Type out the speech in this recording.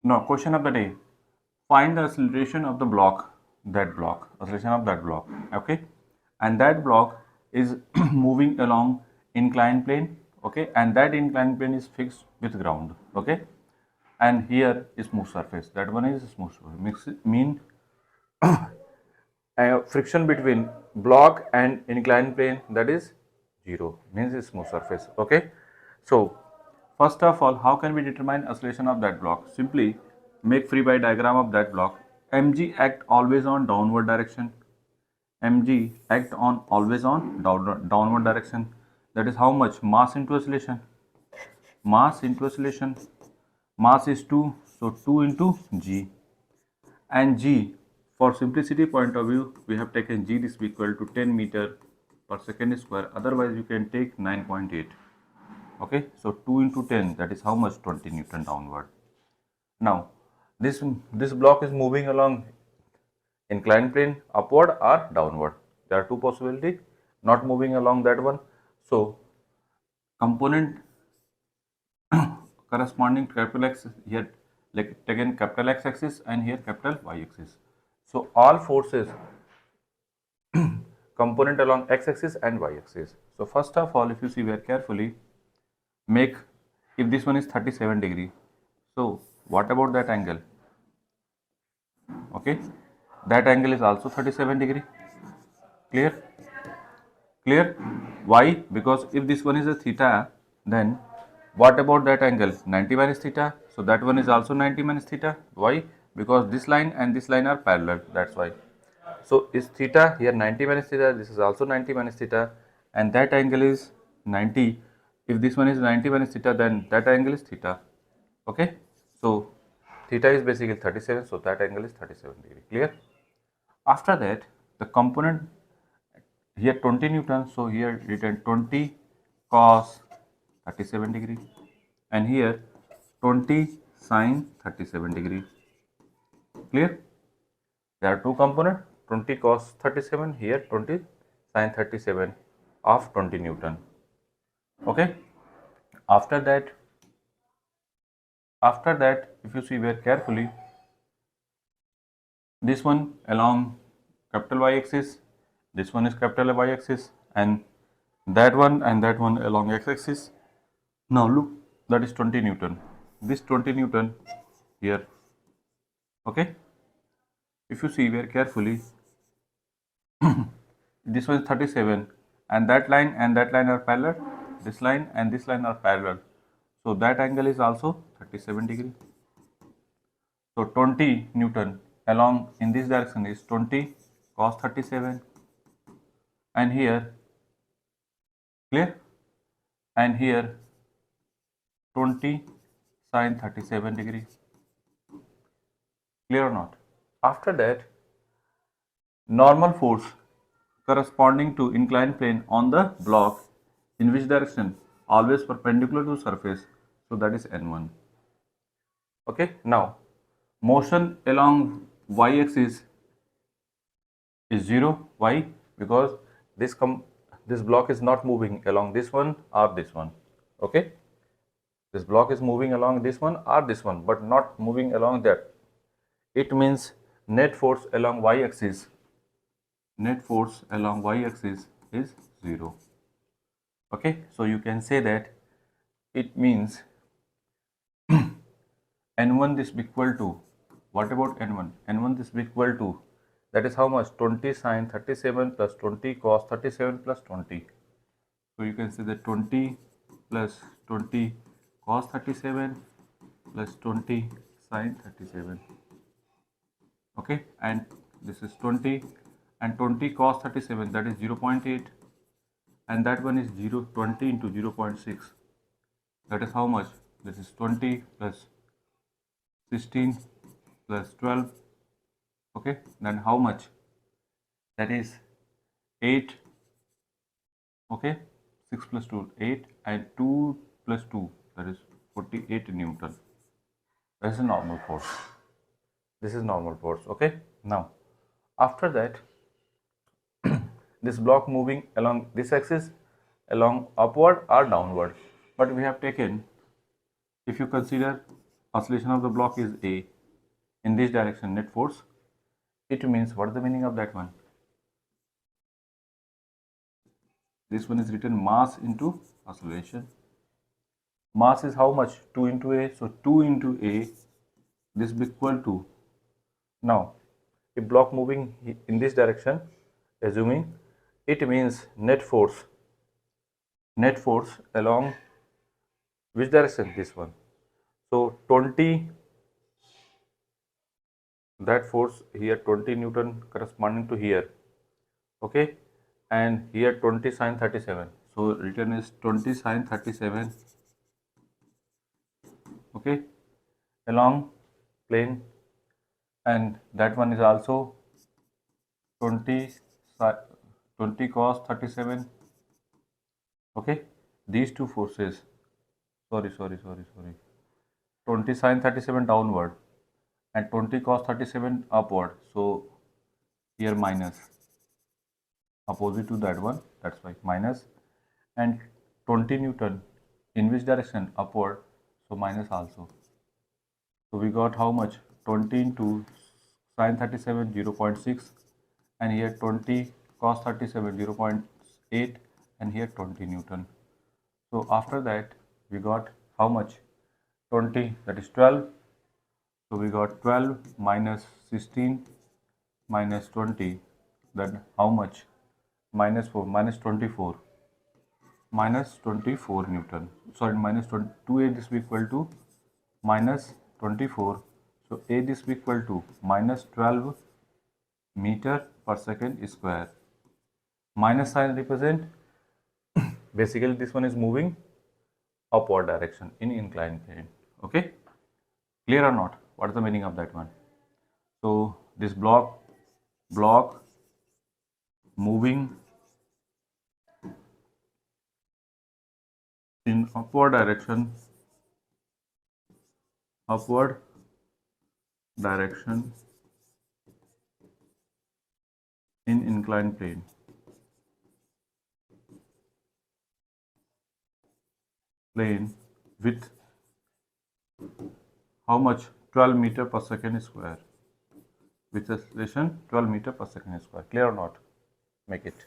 Now, question of the day. Find the acceleration of the block, acceleration of that block, okay? And that block is moving along inclined plane, okay? And that inclined plane is fixed with ground, okay? And here is smooth surface. That one is smooth surface. Mean friction between block and inclined plane, that is 0, means it's smooth surface, okay? So first of all, how can we determine acceleration of that block? Simply make free body diagram of that block. Mg act always on downward direction. Mg act on always on downward direction. That is how much? Mass into acceleration. Mass into acceleration. Mass is 2, so 2 into g. And g, for simplicity point of view, we have taken g is equal to 10 meter per second square. Otherwise, you can take 9.8. Okay, so 2 into 10, that is how much? 20 Newton downward. Now, this block is moving along inclined plane, upward or downward. There are two possibilities, not moving along that one. So, component corresponding to capital X here, like taken capital X axis and here capital Y axis. So, all forces component along X axis and Y axis. So, first of all, if you see very carefully, make, if this one is 37 degree, so what about that angle? Okay, that angle is also 37 degree. Clear? Clear? Why? Because if this one is a theta, then what about that angle? 90 minus theta. So that one is also 90 minus theta. Why? Because this line and this line are parallel. That's why. So is theta here 90 minus theta? This is also 90 minus theta, and that angle is 90. If this one is 90 minus theta, then that angle is theta. Okay. So theta is basically 37. So that angle is 37 degree. Clear? After that, the component here 20 Newton, so here written 20 cos 37 degree, and here 20 sin 37 degree. Clear? There are two components, 20 cos 37, here 20 sin 37 of 20 Newton. Okay. After that, if you see very carefully, this one along capital Y axis, this one is capital Y axis, and that one along X axis. Now look, that is 20 Newton. This 20 Newton here. Okay. If you see very carefully, this one is 37, and that line are parallel. This line and this line are parallel. So that angle is also 37 degree. So 20 Newton along in this direction is 20 cos 37, and here, clear, and here 20 sin 37 degree. Clear or not? After that, normal force corresponding to inclined plane on the block, in which direction? Always perpendicular to surface, so that is N1. Okay. Now motion along Y axis is 0. Why? Because this block is not moving along this one or this one. Okay. This block is moving along this one or this one, but not moving along that. It means net force along Y axis, is 0. Okay. So you can say that it means N1 is equal to, what about N1? N1 is equal to, that is how much? 20 sin 37 plus 20 cos 37 plus 20. So you can say that 20 plus 20 cos 37 plus 20 sin 37. Okay, and this is 20 and 20 cos 37, that is 0.8, and that one is 20 into 0.6, that is how much? This is 20 plus 16 plus 12. Okay, then how much? That is 8. Okay, 6 plus 2 8, and 2 plus 2, that is 48 Newton. That is a normal force. This is normal force. Okay. Now after that, this block moving along this axis, along upward or downward, but we have taken, if you consider Oscillation of the block is A. In this direction, net force. It means, what is the meaning of that one? This one is written mass into oscillation. Mass is how much? 2 into A. So 2 into A, this will be equal to. Now, a block moving in this direction, assuming, it means net force along which direction? This one. So 20, that force here 20 Newton corresponding to here, okay, and here 20 sine 37. So written is 20 sine 37, okay, along plane, and that one is also 20 cos 37, okay. These two forces, sorry, 20 sine 37 downward and 20 cos 37 upward, so here minus, opposite to that one, that's why minus, and 20 Newton in which direction? Upward, so minus also. So we got how much? 20 into sine 37 0.6, and here 20 cos 37 0.8, and here 20 Newton. So after that we got how much? 20, that is 12. So we got 12 minus 16 minus 20, then how much? Minus 4, minus 24. Minus 24 Newton. Sorry, minus 2A, this will be equal to minus 24. So A, this will be equal to minus 12 meter per second square. Minus sign represent, basically this one is moving upward direction in inclined plane. Okay, clear or not? What is the meaning of that one? So this block moving in upward direction in inclined plane. With how much? 12 meter per second square. With acceleration 12 meter per second square. Clear or not? Make it.